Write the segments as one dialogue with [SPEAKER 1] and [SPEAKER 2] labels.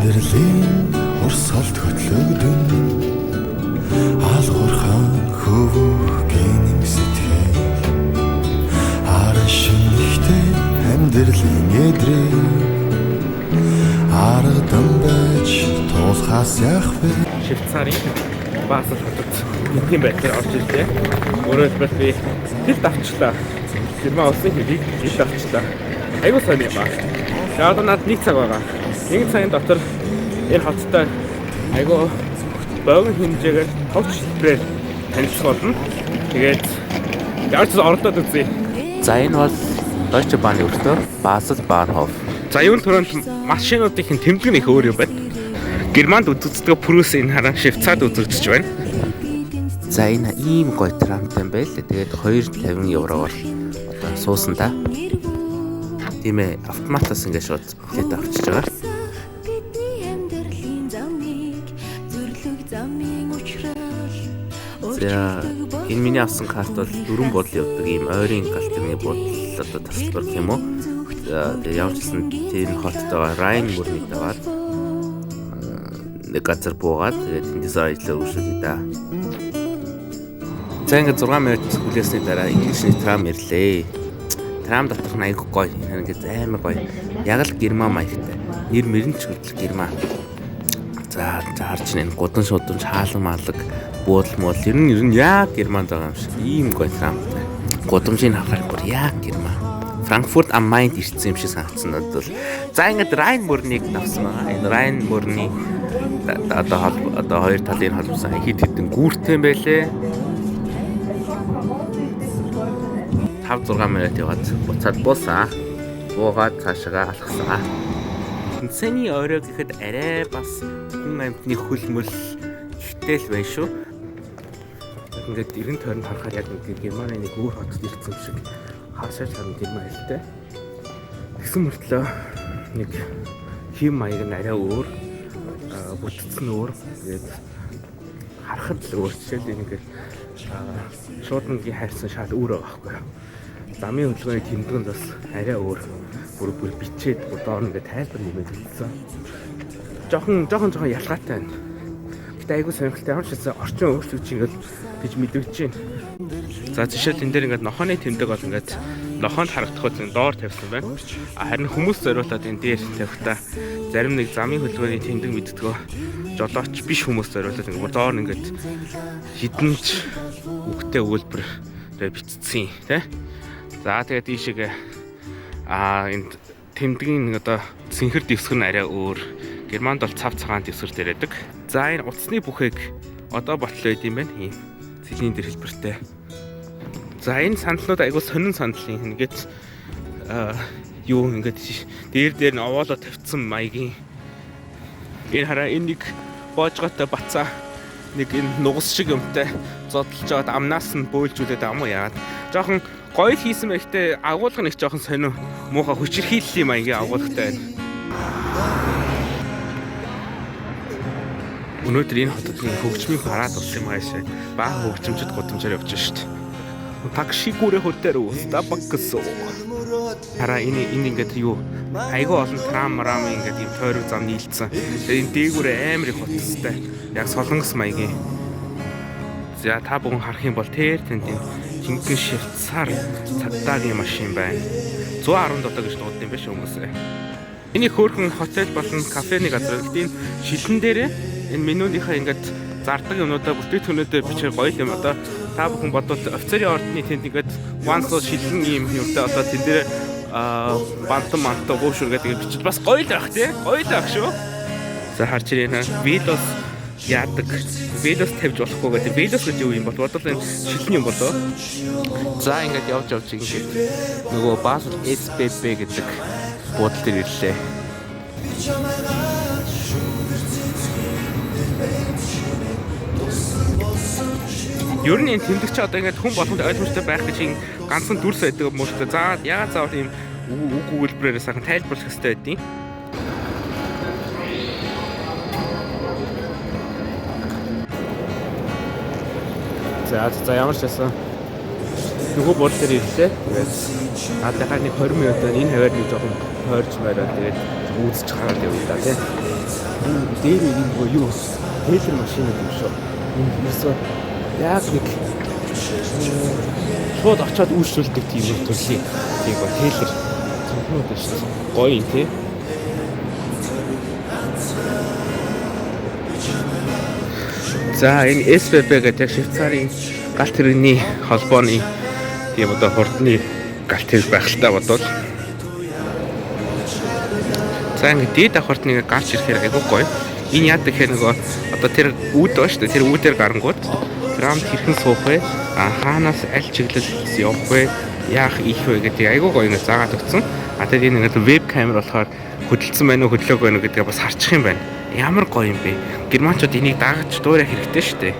[SPEAKER 1] Амьдралын урсгалд хөтлөгдөн алгуурхан хөвгэн сэтгэл харан шинэхтэй амьдралын эдрээ арадан байж туулахаас яах вэ?
[SPEAKER 2] Швейцарын Базел хотод нэгэн байдлаар орж ирлээ. Өөрөөр хэлбэл би хил давчлаа. Герман улсын хилийг хил давчлаа. Айгуу сайн юм аа. Яг надад нэг цаг байгаа. Нэг цагийн дотор энэ хоттой айгуу богино хэмжээгээр товч хэлбэрээр танилцах болно. Тэгээд яаж ч оролдоод үзье.
[SPEAKER 3] За энэ бол Deutsche Bahn өртөө Basel Bahnhof.
[SPEAKER 2] За юун төрөнд машинуудын тэмдэг нь их өөр юм байна. Германд үзэгддэг Прусийн харан Швейцарт үзэгдэж байна.
[SPEAKER 3] За энэ ийм гоё трамтай юм байл. Тэгээд 250 евроор одоо суусан та. Тийм ээ, автоматаас ингэ шууд билет авчиж байгаа. За энэ миний авсан карт бол 4 буудлын явдаг ийм ойрын галтерны буудал одоо тасалбар гэх юм уу. Тэгээд явуулсан тийм хоттойгоо Rhine мөрнийг даваад нэг газар буугаад тэгээд эндээс ажиллаа өршүүлээ да. За ингээд 6 минут хүлээсний дараа English трам ирлээ. Трам доторх нь айгүй гоё. Ингээд амар гоё. Яг л герман маягтай. Нэр мөрөнч хөдөл герман. За харж энэ гудамж шуудамж хаалга маалга буудал муу ер нь яг герман байгаа юм шиг. Ийм гоё трамтай. Гудамжийг харахаар бүр яг герман. Frankfurt am Main ирсэн юм шиг санагдсан надад бол. За ингээд Rhine мөрнийг авсан байгаа. Энэ Rhine мөрний одоо хоёр талын холбосон хэд хэдэн гүүртэй юм байлээ. 5-6 минут яваад буцаад буусаа. Буугаад цаашаа алхасаа. Тэнцэний орой гэхэд арай бас хүн амьтны хөлмөл ихтэй л байна шүү. Ингээд 90 тойронд харахаар яг нэг Германы нэг өөр хотод ирсэн юм шиг хаашаа чам Герман хэлтэй. Тэгсэн мөртлөө нэг хэм маяг нь арай өөр, бүтцэн өөр. Тэгээд харахад л өөр. Жишээлбэл ингээд шуудангийн хайрсан шал өөр байгаа байхгүй юу? Замын хөдөлгөөний тэмдгэнд бас арай өөр. Бүр бичээд доор ингээд тайлбар нэмээд хэлсэн. Жохон ялгаатай байна. Гэтэ айгүй сонирхолтой ямар ч гэсэн орчин өөрчлөгч ингээд гэж мэдэгдэж байна. За жишээл энэ дээр ингээд нохооны тэмдэг бол ингээд нохоонд харагдах үл доор тавьсан байна. Харин хүмүүс зориулаад энэ дээр тавихтаа зарим нэг замын хөдөлгөөний тэмдэг мэддэггүй жолооч биш хүмүүс зориулаад ингээд доор ингээд хідэнч үгтэй өгүүлбэрээр бичсэн тий. За тэгээд ийшээгээ энэ тэмдгийн одоо цэнхэр дэвсгэр нь арай өөр. Германд бол цав цагаан дэвсгэр дээрээдэг. За энэ утасны бүхээг одоо ботлоо идэм байна. Ийм цэлийн дээр хэлбэртэй. За энэ сандлууд айгуу сонин сандлын ингээд юу ингээд дээр нь овоолоо тавьсан маягийн. Энэ хараа энэ нэг боожготой бацаа нэг энэ нугас шиг юмтай зодтолж аваад амнаас нь бөөлжүүлээд ам уу яагаад. Жохон гоё хийсэн байхтай агуулга нэг жоохон сонин муухай хүчирхийллийн маягийн агуулгатай байна. Өнөөдөр энэ хотод хөгжмийн парад болсон юм аашаа. Баа хөгжимчд гудамжаар явж шít. Такшигүрэ хотер Starbucks. Хараа энэ ингээд юу айгүй олон трам ингээд ийм тойрог зам нийлцсэн. Тэгээ энэ дээгүүр амар их хоттой. Яг солонгос маягийн. За та бүхэн харах юм бол тэр тэнд жинхэнэ Швейцар цагдаагийн машин байна. 117 гэж дуудсан юм биш хүмүүсээ. Эний хөөрхөн хотел болон кафений газар гэдэг энэ шилэн дээрээ энэ менюнийхаа ингээд зардаг юмудаа бүтээгдэхүүнүүдэд бичээр гоё юм одоо та бүхэн бодвол офицерын ордны тэнд ингээд вансо шилэн юм юмтай одоо тэн дээр бантан гоошур гэдэг бичиж бас гоё л ах тий. Гоё л ах шүү. За харж ирээ видеос яадаг. Видеос тавьж болохгүй гэдэг. Видеос гэж юу юм бол бодвол энэ шилэн юм болоо. За ингээд явж ингээд нөгөө Basel SBB гэдэг буудал дээр ирлээ. Ер нь энэ тэмдэгч одоо ингээд хүн болгонд ойлгомжтой байх гэж ганцхан дүрс байдаг юм уу шүү дээ. За яагаад заавал ийм үг өгүүлбэрээр сайхан тайлбарлах хэрэгтэй байдیں۔ За ямар ч байсан нөгөө буудал дээр ирлээ. Тэгээд наадахаар нэг 20 минут энэ хаваар нэг жоохон хойрч морой тэгээд үзэж хараад явъя да тий.
[SPEAKER 2] дээр нэг юу тейлер машин юм шүү. Ерөөсөө яг нэг шууд очиод үйлчлүүлдэг тийм нэг төрлийн тийм гоо тейлер зөвхөн дээ шүү. Гоё юм тий. За энэ SBB гэдэг Швейцарын галт тэрэгний холбооны тийм одоо хурдны галт тэрэг байх л та бодвол. За ингэ дээд давхарт нэг гарч ирэхээр айгүй гоё. Энэ яадаг гэхээр нөгөө одоо тэр үүд ба шүү дээ. Тэр үүдээр гарангууд трамд хэрхэн суух вэ? Хаанаас аль чиглэл явах вэ? Яах их вэ гэдэг айгүй гоё ингэ заагаад өгсөн. Тэгээд энэ ингээд веб камер болохоор хөдөлсөн байна уу, хөдлөөгүй байна уу гэдгээ бас харчих юм байна. Ямар гоё юм бэ? Германчууд энийг дагаж дуурайх хэрэгтэй шүү дээ.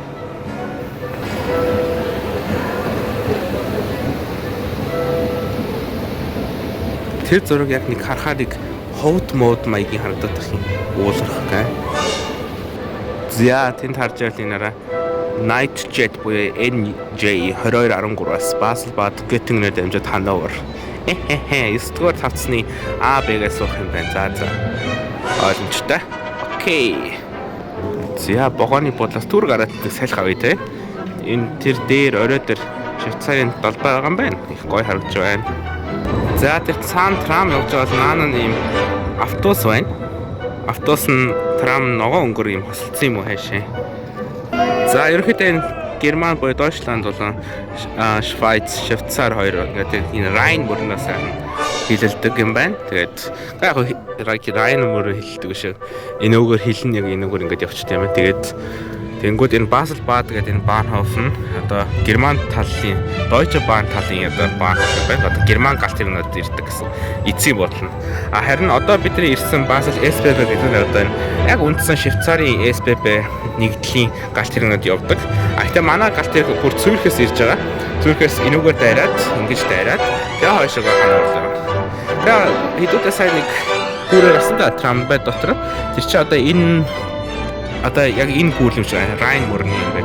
[SPEAKER 2] Тэр зураг яг нэг харахад нэг ховд мод маягийн харагдаад их юм уулах гай. За тэнд харж байл энараа Night Jet буюу NJ2213-аас Basel Bad Göttingenээр дамжаад Hannover. 9-р тавцны А-Б-гээс суух юм байна. За. Ойлгомжтой. Окей. За богооны бодлоос түр гараад салхи авъя те. Энэ тэр дээр орой дээр Швейцарын долбоо байгаа юм байна. Их гоё харагдж байна. За тэр цаана трам явж байгаа бол наана ийм автобус байна. Автобус нь трам ногоо өнгөр ийм хосолцсон юм уу хайшаа. За ерөнхийдөө энэ Герман буюу Дойчланд болон Швейц, Швейцар хоёр ингээд энэ Райн мөрнөөс хилэлдэг юм байна. Тэгээд яг Райн мөрөөр хилэлдэг шүү. Энэ өгөр хилэн яг энэ өгөр ингээд явчихдаг юм байна. Тэгээд тэнгууд энэ Basel Bad гэдэг энэ Bahnhof нь одоо Герман талын Deutsche Bahn талын одоо Bahnhof байна. Одоо Герман галт тэрэгнүүд ирдэг гэсэн эцсийн бодол нь. Харин одоо бидний ирсэн Basel SBB гэдэг нь одоо яг үндсэн Швейцарын SBB нэгдлийн галт тэрэгнүүд явдаг. Гэхдээ манай галт тэрэг бүр Цюрихээс ирж байгаа. Цюрихээс энүүгээр дайраад ингэж дайраад тэгээ хойшоо хануулаа. Тэгээ хэдүүдээ сайн нэг гүрээр асан да трамвай дотор. Тэр чи одоо энэ одоо яг энэ гүйл юм шиг Райн мөрний ингээд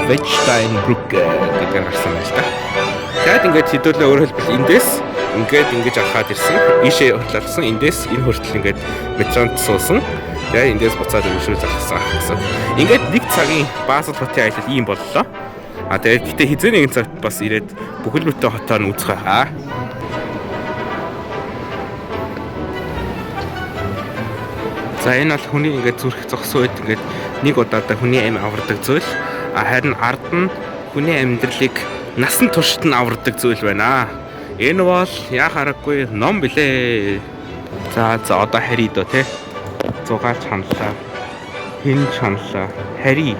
[SPEAKER 2] Wettsteinbrücke гэдэг гарсан байна л да. Тэгээд ингээд хэдүүлээ өөрөөр хэлбэл эндээс ингээд ингэж авахад ирсэн. Ийшээ хөтлөлсөн. Эндээс энэ хүртэл ингээд метронд суусан. Тэгээд эндээс буцаад өвшрөө залгасан гэсэн. Ингээд нэг цагийн Basel хотын аялал ийм боллоо. Тэгээд гэтээ хизээ нэгэн цагт бас ирээд бүхэл бүтэн хотоор нь үзэх аа. За энэ бол хүний ингээд зүрх зогсон үед ингээд нэг удаадаа хүний амь авардаг зүйл. Харин ард нь хүний амьдралыг насан туршид нь авардаг зүйл байна. Энэ бол яхаарахгүй ном билээ. За одоо хари дөө те. Зугaalч ханлаа. Хин чанлаа. Хари.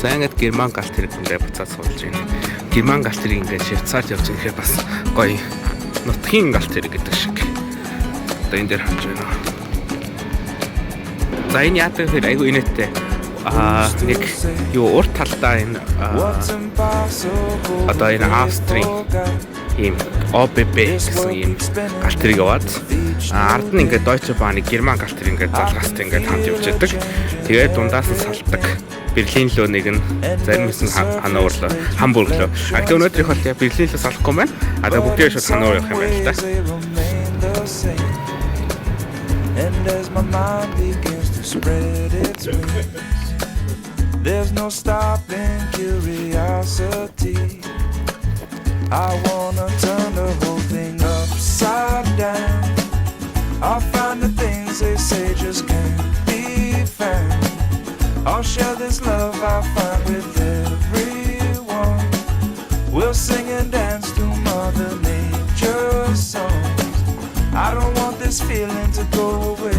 [SPEAKER 2] За ингээд Герман галт тэрэг ингээд буцаад суулж байна. Герман галт тэрэг ингээд Швейцарт явж ирэхээр бас гоё нутгийн галт тэрэг гэдэг шиг. Одоо энэ дээр харж байна. За энэ яадаг хэрэг айгүй инээдтэй. Нэг юу урт талдаа энэ одоо энэ Австрийн ийм ОББ гэсэн ийм галт тэрэг яваад ард нь ингээд Deutsche Bahn-ы Герман галт тэрэг ингээд залгааст ингээд хамт явж байдаг. Тэгээд дундаас нь салдаг. Берлин лөө нэг нь зарим хэсэг Hannover лөө Hamburg лөө. Гэхдээ өнөөдрийнх бол яг Берлин лөө салахгүй байна. Одоо бүгдээ шууд Hannover явах юм байна л да. And as my mind begins to spread its wings, there's no stopping curiosity. I wanna turn the whole thing upside down. I'll find the things they say just can't be found. I'll share this love I find with everyone. We'll sing and dance to Mother Nature's songs. I don't want this feeling to go away.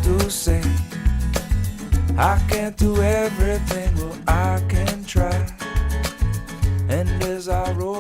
[SPEAKER 2] To say I can't do everything, well I can try. And as I roll